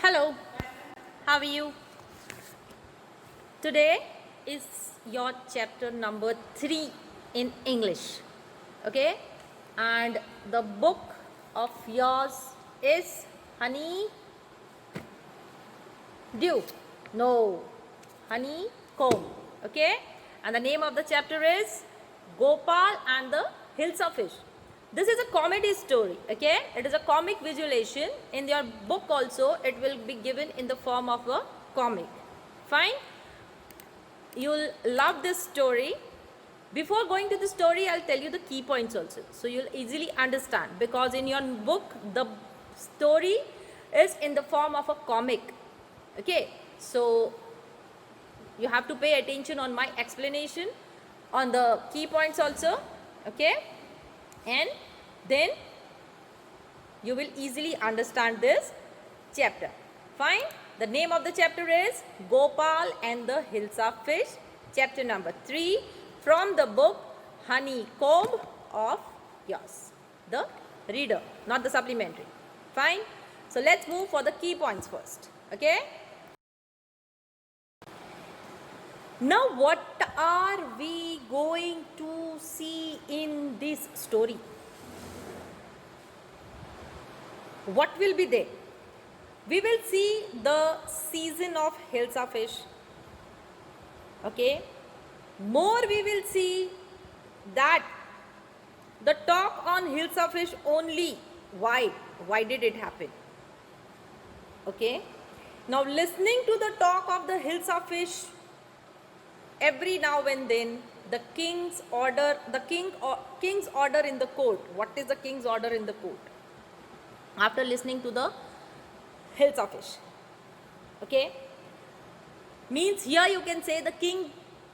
Hello, how are you? Today is your chapter number 3 in English. Okay? And the book of yours is Honey Dew. No, Honey Comb. Okay? And the name of the chapter is Gopal and the Hills of Fish. This is a comedy story. Okay? It is a comic visualization. In your book also, it will be given in the form of a comic. Fine? You'll love this story. Before going to the story, I'll tell you the key points also, so you'll easily understand, because in your book the story is in the form of a comic. Okay, so you have to pay attention on my explanation on the key points also. Okay, and then you will easily understand this chapter. Fine. The name of the chapter is Gopal and the Hills of Fish, chapter number 3, from the book Honeycomb of yours, the reader, not the supplementary. Fine. So let's move for the key points first. Okay. Now what are we going to see in this story? What will be there? We will see the season of Hills of Fish. Okay. More we will see that the talk on Hills of Fish only. Why? Why did it happen? Okay. Now listening to the talk of the Hills of Fish, every now and then the king's order in the court. What is the king's order in the court? After listening to the Hills of Fish. Okay. Means here you can say the king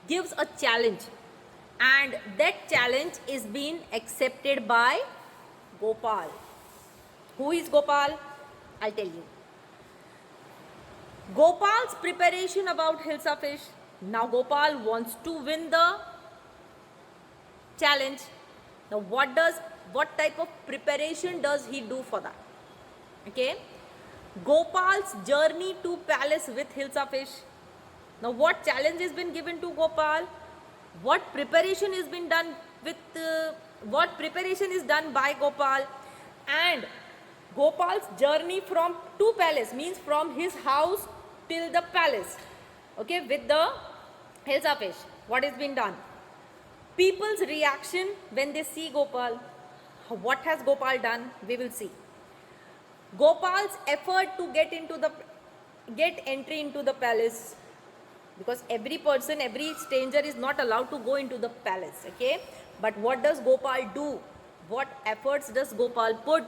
gives a challenge, and that challenge is being accepted by Gopal. Who is Gopal? I'll tell you. Gopal's preparation about Hills of Fish. Now Gopal wants to win the challenge. Now what type of preparation does he do for that? Okay. Gopal's journey to palace with Hills of Fish. Now what challenge has been given to Gopal? What preparation has been done with what preparation is done by Gopal, and Gopal's journey from to palace, means from his house till the palace. Okay, with the Hills of Fish, what has been done? People's reaction when they see Gopal. What has Gopal done? We will see. Gopal's effort to get entry into the palace, because every stranger is not allowed to go into the palace. Okay, but what does Gopal do? What efforts does Gopal put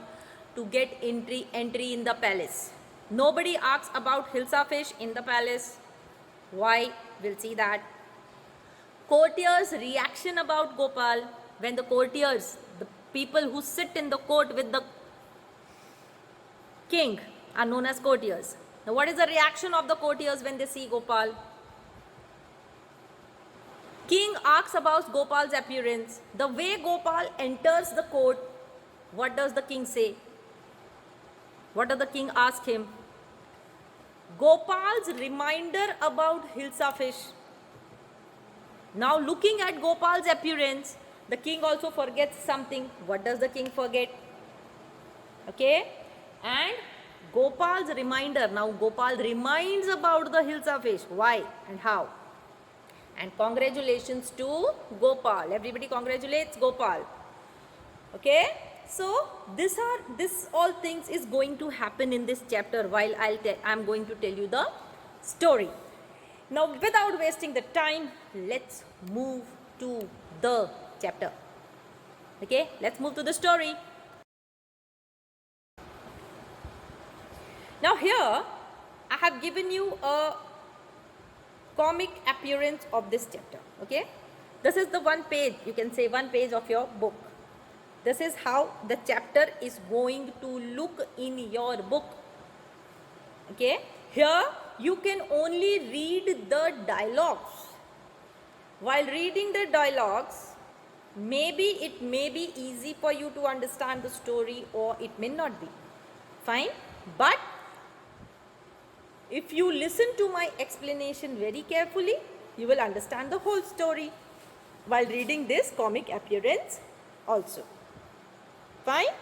to get entry in the palace? Nobody asks about Hills of Fish in the palace. Why? We'll see that. Courtiers' reaction about Gopal, when the courtiers, the people who sit in the court with the king, are known as courtiers. Now what is the reaction of the courtiers when they see Gopal? King asks about Gopal's appearance. The way Gopal enters the court, what does the king say? What does the king ask him? Gopal's reminder about Hills of Fish. Now looking at Gopal's appearance, the king also forgets something. What does the king forget? Okay. And Gopal's reminder. Now Gopal reminds about the Hills of Fish. Why and how? And congratulations to Gopal. Everybody congratulates Gopal. Okay. So this all things is going to happen in this chapter while I'm going to tell you the story. Now without wasting the time, let's move to the chapter. Okay, let's move to the story. Now here I have given you a comic appearance of this chapter. Okay, this is the one page, you can say one page of your book. This is how the chapter is going to look in your book. Okay, here you can only read the dialogues. While reading the dialogues, it may be easy for you to understand the story, or it may not be. Fine. But if you listen to my explanation very carefully, you will understand the whole story while reading this comic appearance also. Fine.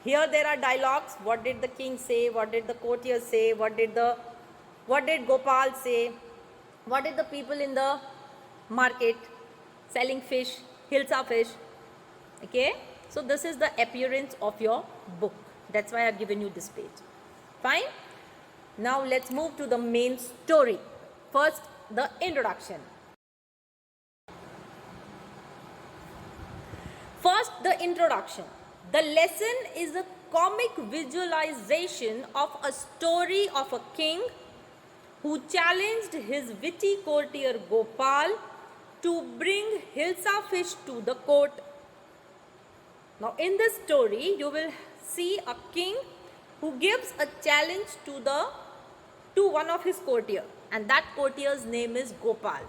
Here there are dialogues. What did the king say? What did the courtiers say? What did Gopal say? What did the people in the market selling fish, Hilsa fish? Okay. So this is the appearance of your book. That's why I have given you this page. Fine. Now let's move to the main story. First, the introduction. First, the introduction. The lesson is a comic visualization of a story of a king who challenged his witty courtier Gopal to bring Hilsa fish to the court. Now, in this story, you will see a king who gives a challenge to one of his courtiers, and that courtier's name is Gopal.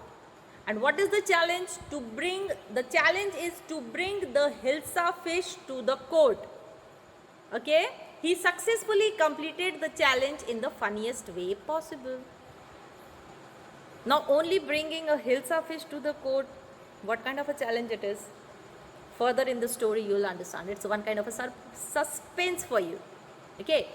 And what is the challenge? The challenge is to bring the Hilsa fish to the court. Okay? He successfully completed the challenge in the funniest way possible. Now, only bringing a Hilsa fish to the court, what kind of a challenge it is? Further in the story, you will understand. It's one kind of a suspense for you. Okay?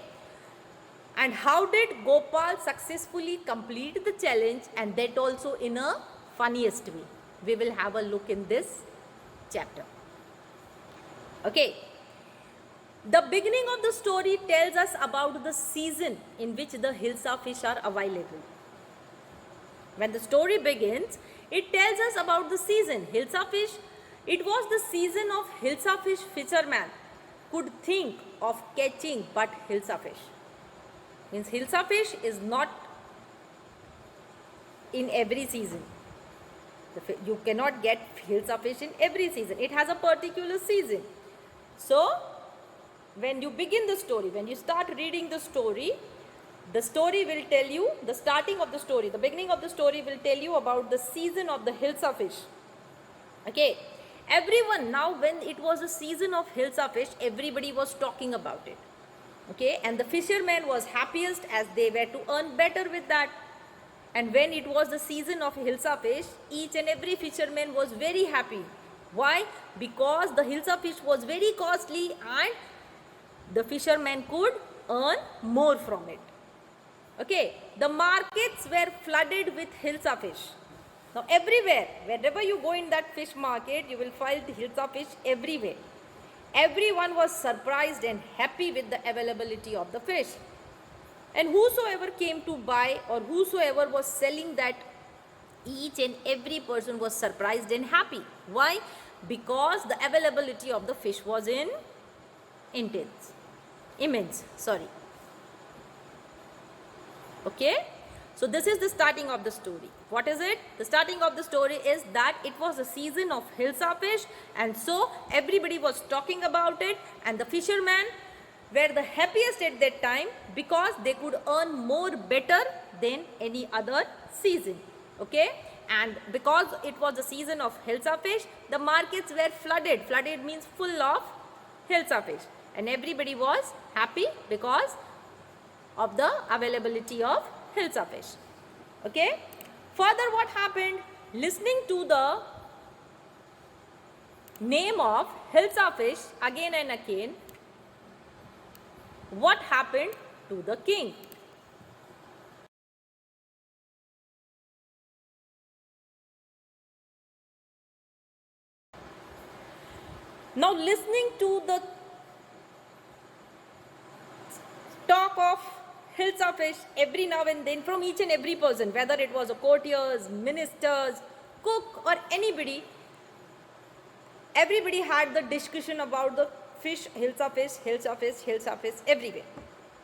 And how did Gopal successfully complete the challenge, and that also in a funniest way? We will have a look in this chapter. Okay. The beginning of the story tells us about the season in which the Hilsa fish are available. When the story begins, it tells us about the season. Hilsa fish, it was the season of Hilsa fish. Fisherman could think of catching but Hilsa fish. Means Hilsa fish is not in every season. You cannot get Hilsa fish in every season. It has a particular season. So, when you begin the story, when you start reading the story will tell you, the starting of the story, the beginning of the story will tell you about the season of the Hilsa fish. Okay. Everyone, now when it was a season of Hilsa fish, everybody was talking about it. Okay. And the fisherman was happiest as they were to earn better with that. And when it was the season of Hilsa fish, each and every fisherman was very happy. Why? Because the Hilsa fish was very costly and the fisherman could earn more from it. Okay, the markets were flooded with Hilsa fish. Now everywhere, wherever you go in that fish market, you will find Hilsa fish everywhere. Everyone was surprised and happy with the availability of the fish. And whosoever came to buy or whosoever was selling that, each and every person was surprised and happy. Why? Because the availability of the fish was immense. Okay? So this is the starting of the story. What is it? The starting of the story is that it was a season of Hilsa fish, and so everybody was talking about it, and the fishermen were the happiest at that time because they could earn more better than any other season. Okay? And because it was the season of Hilsa fish, the markets were flooded. Flooded means full of Hilsa fish. And everybody was happy because of the availability of Hilsa fish. Okay? Further, what happened? Listening to the name of Hilsa fish again and again, what happened to the king? Now, listening to the talk of Hilsa fish every now and then from each and every person, whether it was a courtiers, ministers, cook or anybody, everybody had the discussion about the fish, Hilsa fish, everywhere.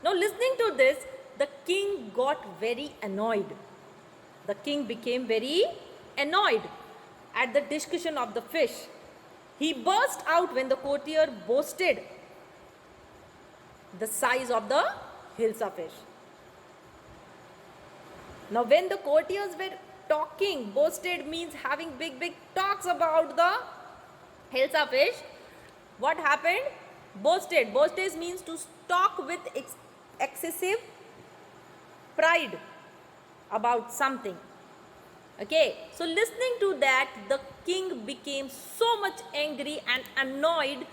Now listening to this, the king got very annoyed. The king became very annoyed at the discussion of the fish. He burst out when the courtier boasted the size of the Hilsa fish. Now when the courtiers were talking, boasted means having big talks about the Hilsa fish, what happened? Boasted. Boasted means to talk with excessive pride about something. Okay, so listening to that, the king became so much angry and annoyed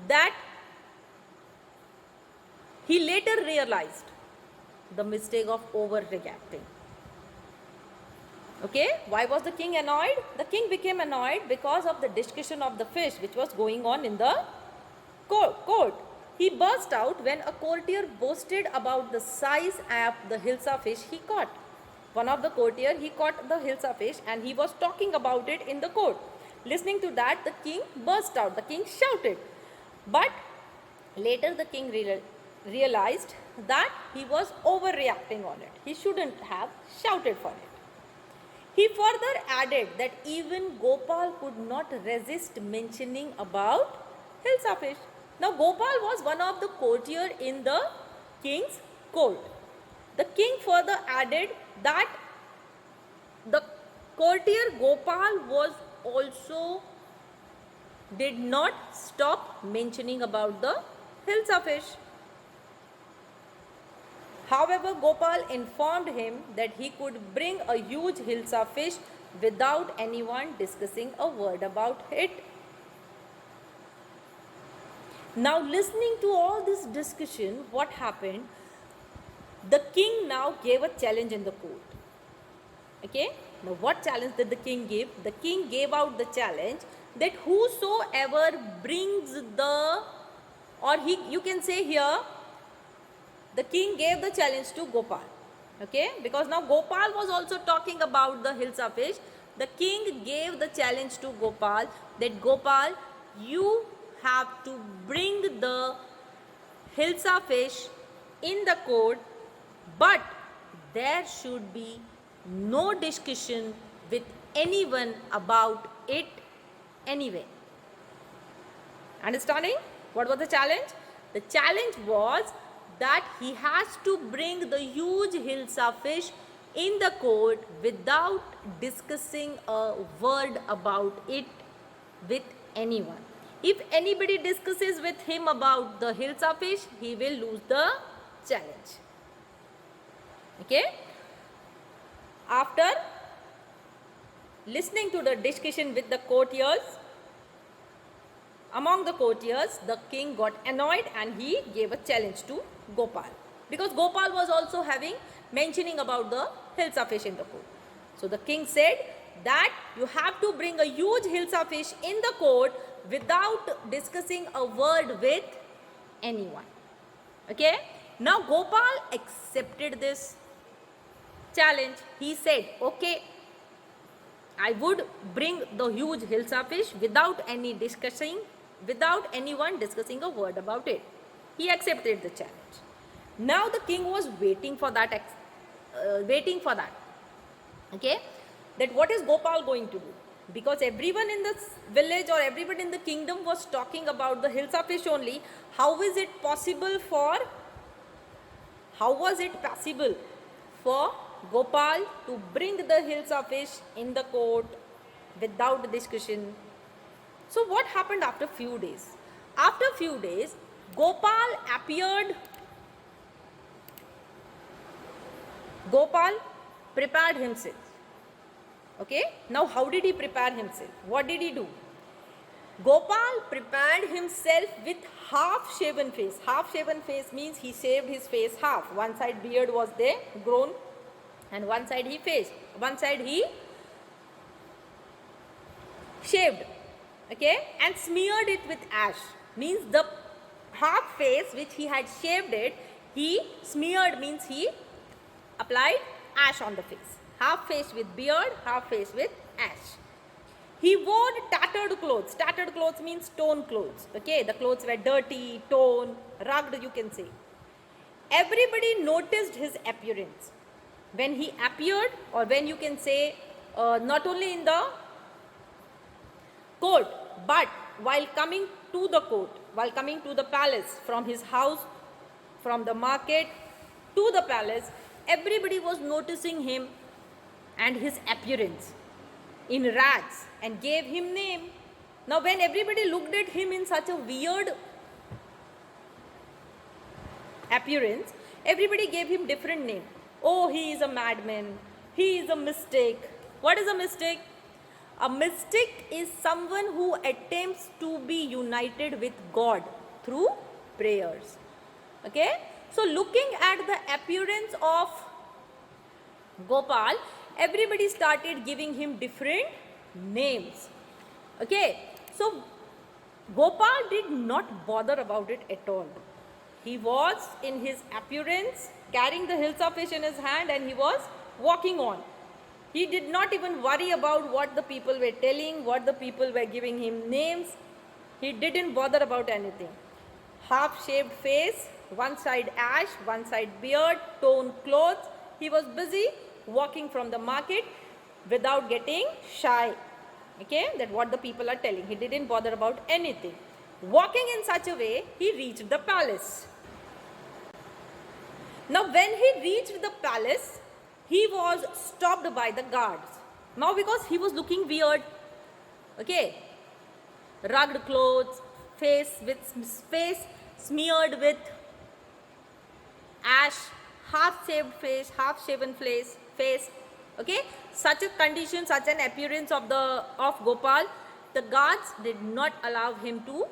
that he later realized the mistake of overreacting. Okay, why was the king annoyed? The king became annoyed because of the discussion of the fish which was going on in the court. He burst out when a courtier boasted about the size of the hilsa fish he caught. One of the courtier, he caught the hilsa fish and he was talking about it in the court. Listening to that, the king burst out. The king shouted. But later the king realized that he was overreacting on it. He shouldn't have shouted for it. He further added that even Gopal could not resist mentioning about hilsa fish. Now Gopal was one of the courtier in the king's court. The king further added that the courtier Gopal was also did not stop mentioning about the hilsa fish. However, Gopal informed him that he could bring a huge hilsa fish without anyone discussing a word about it. Now, listening to all this discussion, what happened? The king now gave a challenge in the court. Okay? Now, what challenge did the king give? The king gave out the challenge that whosoever brings the, or you can say here, the king gave the challenge to Gopal. Okay? Because now Gopal was also talking about the hilsa fish. The king gave the challenge to Gopal that Gopal, you have to bring the hilsa fish in the court, but there should be no discussion with anyone about it anyway. Understanding? What was the challenge? The challenge was that he has to bring the huge hilsa fish in the court without discussing a word about it with anyone. If anybody discusses with him about the hilsa fish, he will lose the challenge. Okay? After listening to the discussion with the courtiers, among the courtiers, the king got annoyed and he gave a challenge to Gopal. Because Gopal was also mentioning about the hilsa fish in the court. So the king said that you have to bring a huge hilsa fish in the court without discussing a word with anyone. Okay? Now Gopal accepted this challenge. He said, okay, I would bring the huge hilsa fish without anyone discussing a word about it. He accepted the challenge. Now the king was waiting for that. Okay, that what is Gopal going to do? Because everyone in the village or everyone in the kingdom was talking about the hilsa fish only. How was it possible for Gopal to bring the hilsa fish in the court without discussion? So what happened after few days? After few days, Gopal appeared. Gopal prepared himself. Okay, now how did he prepare himself? What did he do? Gopal prepared himself with half shaven face. Half shaven face means he shaved his face half. One side beard was there, grown, and one side he shaved. Okay, and smeared it with ash. Means the half face which he had shaved it, he smeared, means he applied ash on the face. Half face with beard, half face with ash. He wore tattered clothes. Tattered clothes means torn clothes. Okay, the clothes were dirty, torn, rugged, you can say. Everybody noticed his appearance. When he appeared, or when you can say, not only in the court, but while coming to the court, while coming to the palace, from his house, from the market to the palace, everybody was noticing him and his appearance in rags and gave him name. Now when everybody looked at him in such a weird appearance, everybody gave him different name. Oh, he is a madman. He is a mystic. What is a mystic? A mystic is someone who attempts to be united with God through prayers. Okay? So looking at the appearance of Gopal, everybody started giving him different names. Okay? So Gopal did not bother about it at all. He was in his appearance carrying the hilsa fish in his hand and he was walking on. He did not even worry about what the people were telling, what the people were giving him names. He didn't bother about anything. Half-shaved face, one side ash, one side beard, torn clothes. He was busy walking from the market without getting shy. Okay, that what the people are telling. He didn't bother about anything. Walking in such a way, he reached the palace. Now when he reached the palace, he was stopped by the guards. Now because he was looking weird, okay, rugged clothes, face smeared with ash, half-shaved face, half-shaven face, okay, such a condition, such an appearance of Gopal, the guards did not allow him to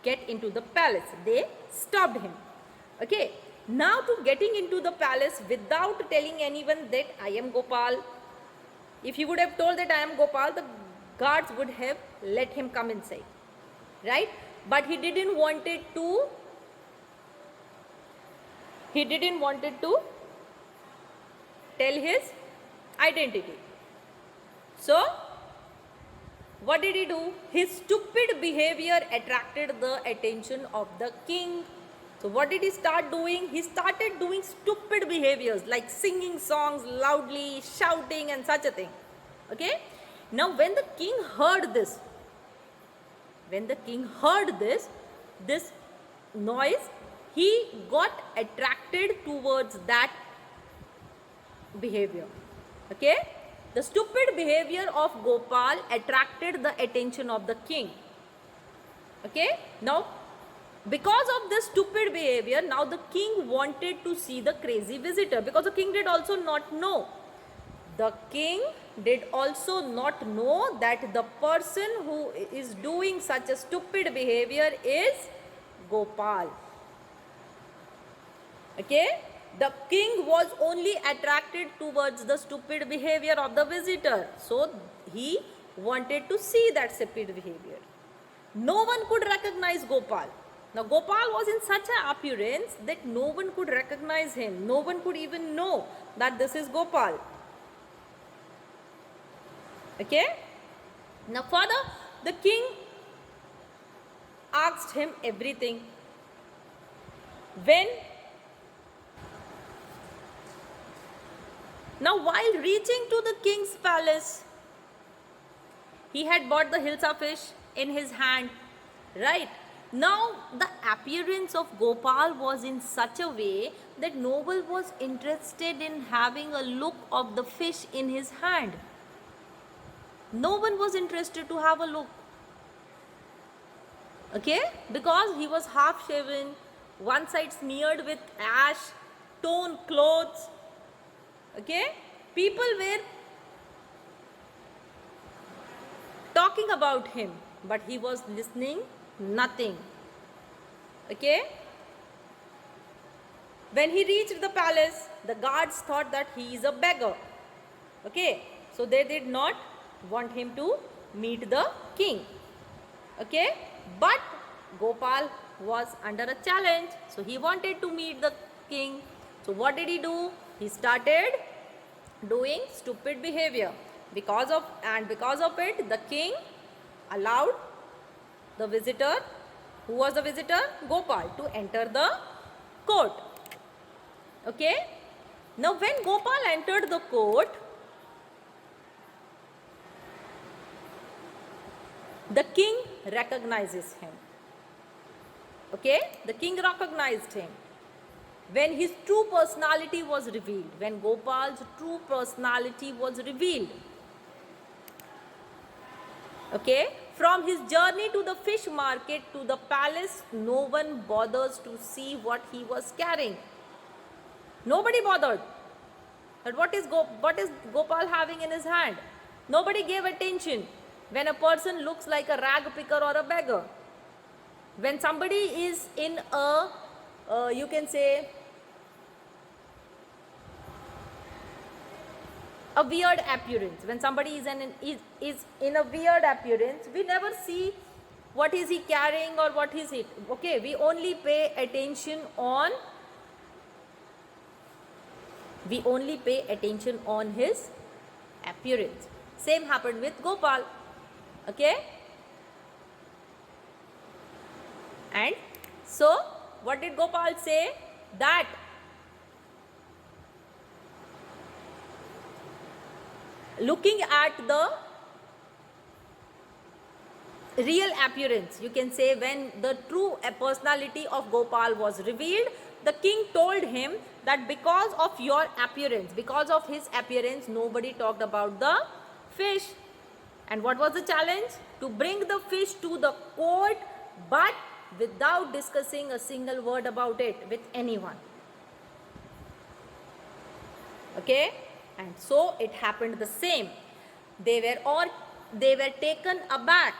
get into the palace. They stopped him. Okay. Now to getting into the palace without telling anyone that I am Gopal. If he would have told that I am Gopal, the guards would have let him come inside. Right? But he didn't wanted to tell his identity. So what did he do? His stupid behavior attracted the attention of the king. So what did he start doing? He started doing stupid behaviors like singing songs loudly, shouting and such a thing. Okay. Now when the king heard this, this noise, he got attracted towards that behavior. Okay. The stupid behavior of Gopal attracted the attention of the king. Okay. Now because of this stupid behavior, now the king wanted to see the crazy visitor, because the king did also not know. The king did also not know that the person who is doing such a stupid behavior is Gopal. Okay? The king was only attracted towards the stupid behavior of the visitor. So he wanted to see that stupid behavior. No one could recognize Gopal. Now Gopal was in such an appearance that no one could recognize him. No one could even know that this is Gopal. Okay? Now further, the king asked him everything. Now while reaching to the king's palace, he had bought the hilsa fish in his hand, right? Now the appearance of Gopal was in such a way that Noble was interested in having a look of the fish in his hand. No one was interested to have a look. Okay? Because he was half shaven, one side smeared with ash, torn clothes. Okay? People were talking about him, but he was listening nothing. Okay? When he reached the palace, the guards thought that he is a beggar. Okay? So they did not want him to meet the king. Okay? But Gopal was under a challenge. So he wanted to meet the king. So what did he do? He started doing stupid behavior. Because of it, the king allowed the visitor, who was the visitor? Gopal, to enter the court. Okay? Now when Gopal entered the court, the king recognizes him. Okay? The king recognized him. When his true personality was revealed, when Gopal's true personality was revealed. Okay? From his journey to the fish market to the palace, no one bothers to see what he was carrying. Nobody bothered. But what is Gopal having in his hand? Nobody gave attention when a person looks like a rag picker or a beggar. When somebody is in a, you can say, a weird appearance, when somebody is in a weird appearance, we never see what is he carrying or what is it. Okay, we only pay attention on his appearance. Same happened with Gopal. Okay, and so what did Gopal say? That looking at the real appearance, you can say, when the true personality of Gopal was revealed, the king told him that because of his appearance, nobody talked about the fish. And what was the challenge? To bring the fish to the court, but without discussing a single word about it with anyone. Okay, and so it happened the same. They were taken aback.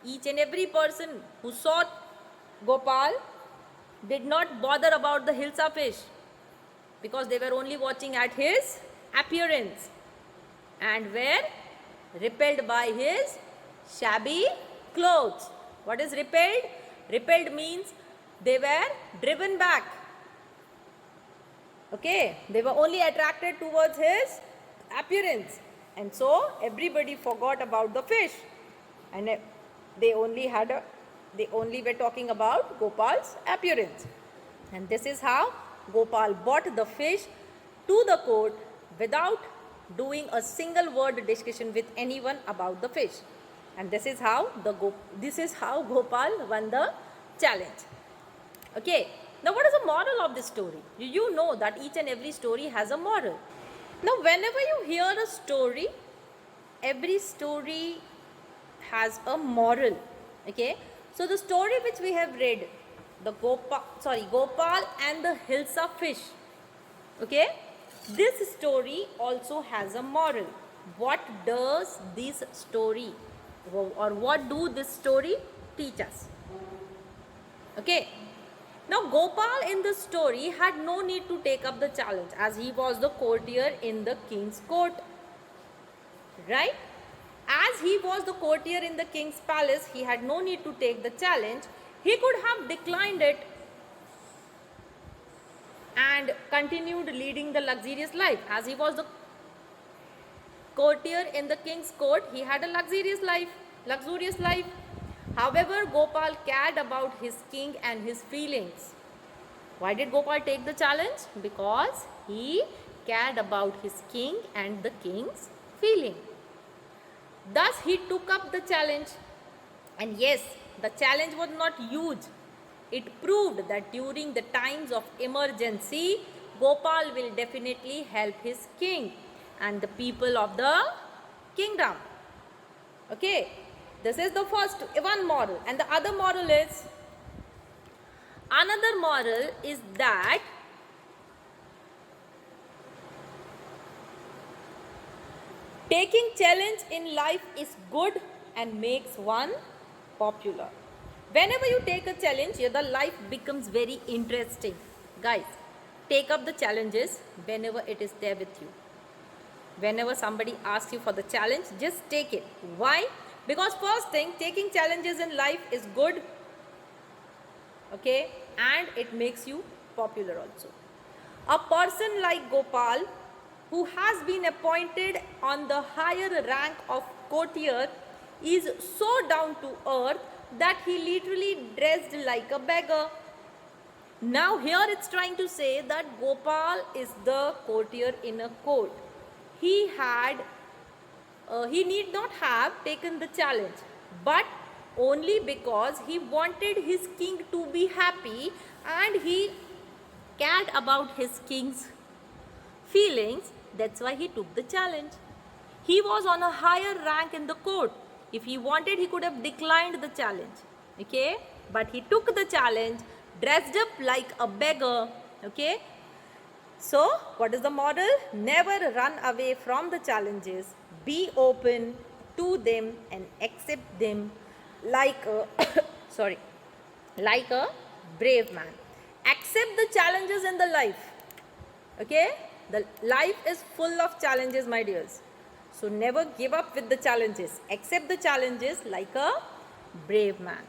Each and every person who saw Gopal did not bother about the Hilsa fish, because they were only watching at his appearance and were repelled by his shabby clothes. What is repelled? Repelled means they were driven back. Okay, they were only attracted towards his appearance, and so everybody forgot about the fish, and they only were talking about Gopal's appearance. And this is how Gopal brought the fish to the court without doing a single word discussion with anyone about the fish. And this is how Gopal won the challenge. Okay, now what is the moral of this story? You know that each and every story has a moral. Now whenever you hear a story, every story has a moral. Okay, so the story which we have read, the Gopal and the Hilsa fish. Okay, this story also has a moral. What does this story, or what do this story teach us? Okay, now Gopal in the story had no need to take up the challenge, as he was the courtier in the king's court. Right? As he was the courtier in the king's palace, he had no need to take the challenge. He could have declined it and continued leading the luxurious life. As he was the courtier in the king's court, he had a luxurious life. However, Gopal cared about his king and his feelings. Why did Gopal take the challenge? Because he cared about his king and the king's feeling. Thus, he took up the challenge. And yes, the challenge was not huge. It proved that during the times of emergency, Gopal will definitely help his king and the people of the kingdom. Okay, this is the first one moral. And the other moral is, another moral is that taking challenge in life is good and makes one popular. Whenever you take a challenge, your life becomes very interesting. Guys, take up the challenges whenever it is there with you. Whenever somebody asks you for the challenge, just take it. Why? Because first thing, taking challenges in life is good. Okay, and it makes you popular also. A person like Gopal, who has been appointed on the higher rank of courtier, is so down to earth that he literally dressed like a beggar. Now here it's trying to say that Gopal is the courtier in a court. He need not have taken the challenge, but only because he wanted his king to be happy and he cared about his king's feelings. That's why he took the challenge. He was on a higher rank in the court. If he wanted, he could have declined the challenge. Okay, but he took the challenge, dressed up like a beggar. Okay, so what is the model? Never run away from the challenges. Be open to them and accept them like a sorry, like a brave man. Accept the challenges in the life. Okay, the life is full of challenges, my dears. So never give up with the challenges. Accept the challenges like a brave man.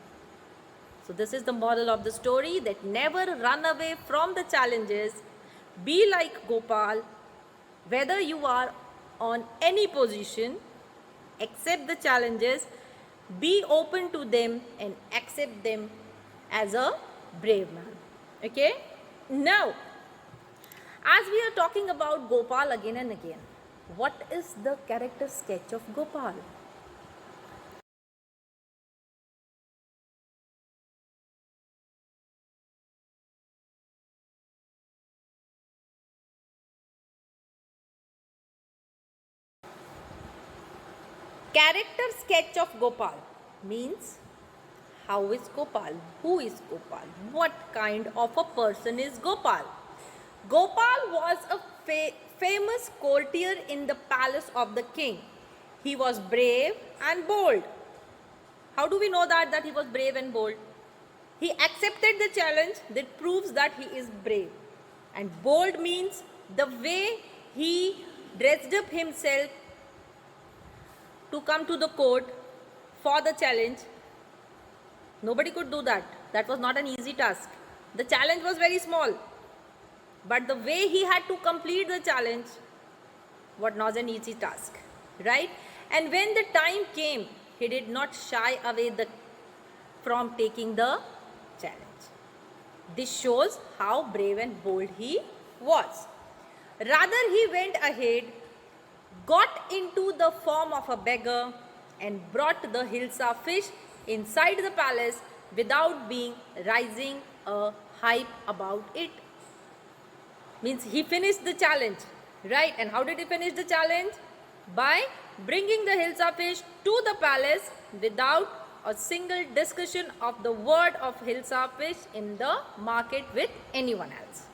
So this is the moral of the story, that never run away from the challenges. Be like Gopal. Whether you are on any position, accept the challenges, be open to them and accept them as a brave man. Okay? Now, as we are talking about Gopal again and again, what is the character sketch of Gopal? Character sketch of Gopal means how is Gopal? Who is Gopal? What kind of a person is Gopal? Gopal was a famous courtier in the palace of the king. He was brave and bold. How do we know that he was brave and bold? He accepted the challenge. That proves that he is brave. And bold means the way he dressed up himself to come to the court for the challenge. Nobody could do that. That was not an easy task. The challenge was very small. But the way he had to complete the challenge was not an easy task. Right? And when the time came, he did not shy away from taking the challenge. This shows how brave and bold he was. Rather, he went ahead, got into the form of a beggar and brought the Hilsa fish inside the palace without raising a hype about it. Means he finished the challenge, right? And how did he finish the challenge? By bringing the Hilsa fish to the palace without a single discussion of the word of Hilsa fish in the market with anyone else.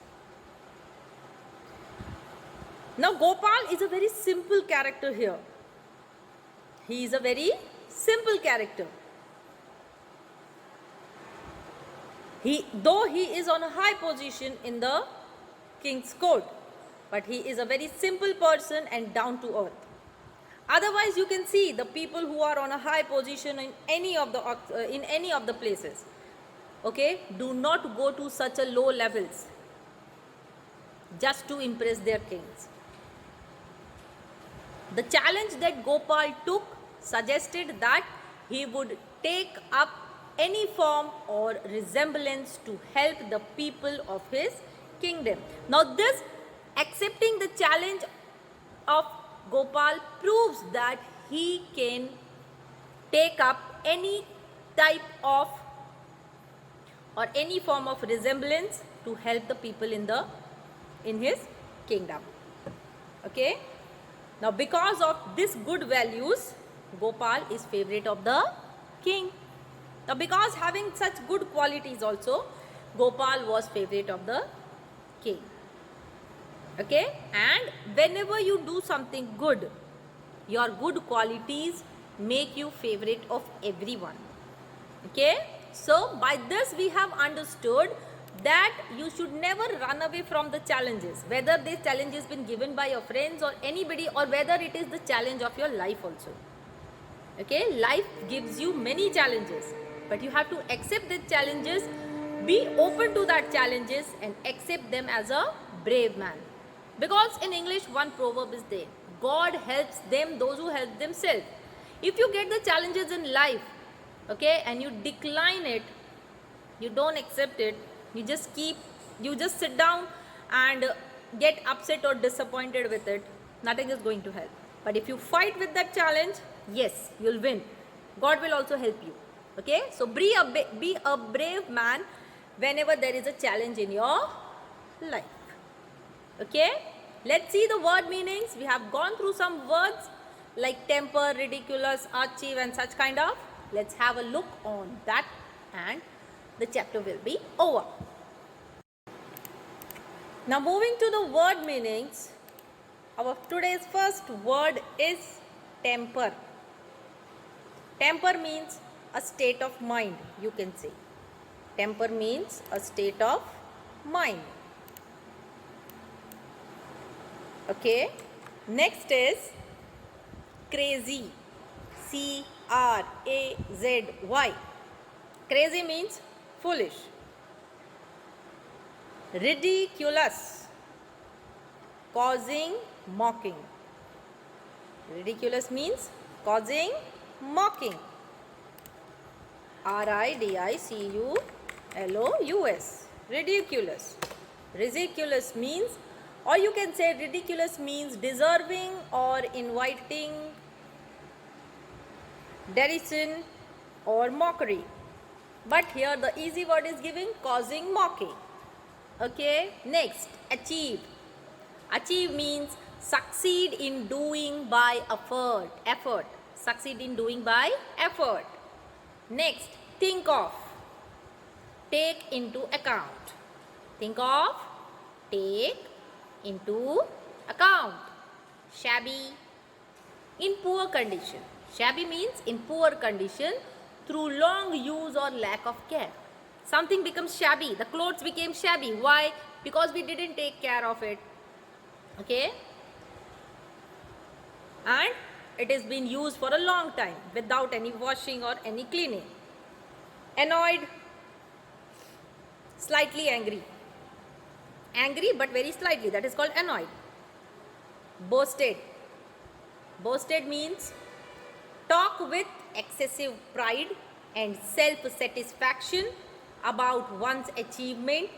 Now Gopal is a very simple character here. He is a very simple character. Though he is on a high position in the king's court, but he is a very simple person and down to earth. Otherwise, you can see the people who are on a high position in any of the places, okay, do not go to such a low levels just to impress their kings. The challenge that Gopal took suggested that he would take up any form or resemblance to help the people of his kingdom. Now this accepting the challenge of Gopal proves that he can take up any type of or any form of resemblance to help the people in his kingdom. Okay. Now because of this good values, Gopal is favorite of the king. Now because having such good qualities also, Gopal was favorite of the king. Okay, and whenever you do something good, your good qualities make you favorite of everyone. Okay, so by this we have understood that you should never run away from the challenges, whether this challenge has been given by your friends or anybody, or whether it is the challenge of your life also. Okay, life gives you many challenges, but you have to accept the challenges, be open to that challenges and accept them as a brave man. Because in English one proverb is there, God helps them those who help themselves. If you get the challenges in life, okay, and you decline it, you don't accept it, you just sit down and get upset or disappointed with it, nothing is going to help. But if you fight with that challenge, yes, you'll win. God will also help you. Okay, so be a brave man whenever there is a challenge in your life. Okay, let's see the word meanings. We have gone through some words. like temper, ridiculous, achieve and such kind of? Let's have a look on that and the chapter will be over. Now moving to the word meanings, our today's first word is temper. Temper means a state of mind, you can say. Temper means a state of mind. Okay. Next is crazy. C-R-A-Z-Y. Crazy means foolish. Ridiculous. Causing mocking. Ridiculous means causing mocking. R-I-D-I-C-U-L-O-U-S. Ridiculous. Ridiculous means, or you can say ridiculous means deserving or inviting derision or mockery. But here the easy word is giving causing mocking. Okay. Next, achieve. Achieve means succeed in doing by effort. Effort. Succeed in doing by effort. Next, think of. Take into account. Think of. Take into account. Shabby. In poor condition. Shabby means in poor condition through long use or lack of care. Something becomes shabby. The clothes became shabby. Why? Because we didn't take care of it. Okay. And it has been used for a long time without any washing or any cleaning. Annoyed. Slightly angry. Angry but very slightly. That is called annoyed. Boasted. Boasted means talk with excessive pride and self-satisfaction about one's achievement,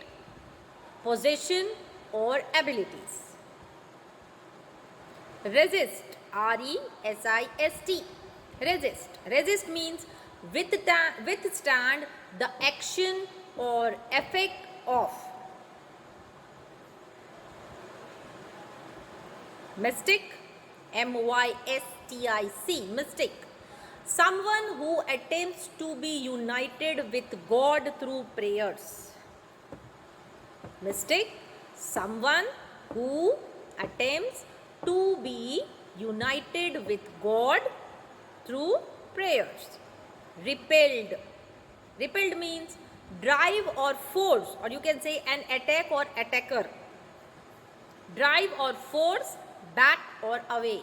possession or abilities. Resist. R-E-S-I-S-T. Resist. Resist means withstand the action or effect of. Mystic. M-Y-S-T-I-C. Mystic. Someone who attempts to be united with God through prayers. Mystic. Someone who attempts to be united with God through prayers. Repelled. Repelled means drive or force, or you can say an attack or attacker. Drive or force, back or away.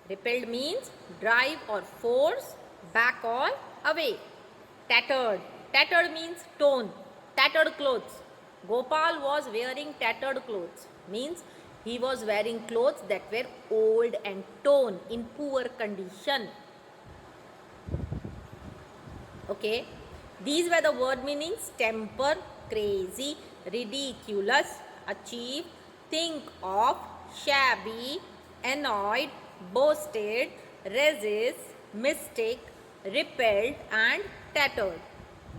Repelled means drive or force, back or away. Tattered. Tattered means torn. Tattered clothes. Gopal was wearing tattered clothes. Means he was wearing clothes that were old and torn, in poor condition. Okay. These were the word meanings: temper, crazy, ridiculous, achieve, think of, shabby, annoyed, boasted, resist, mistake, repelled and tattered.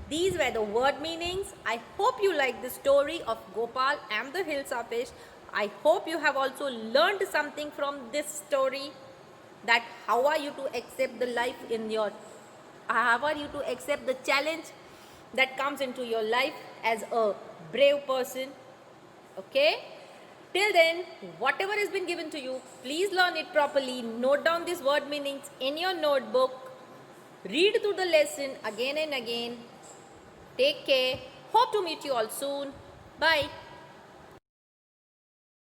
These were the word meanings. I hope you like the story of Gopal and the Hilsa fish. I hope you have also learned something from this story, that how are you to accept the life in your, how are you to accept the challenge that comes into your life as a brave person. Okay. Till then, whatever has been given to you, please learn it properly. Note down these word meanings in your notebook. Read through the lesson again and again. Take care. Hope to meet you all soon. Bye.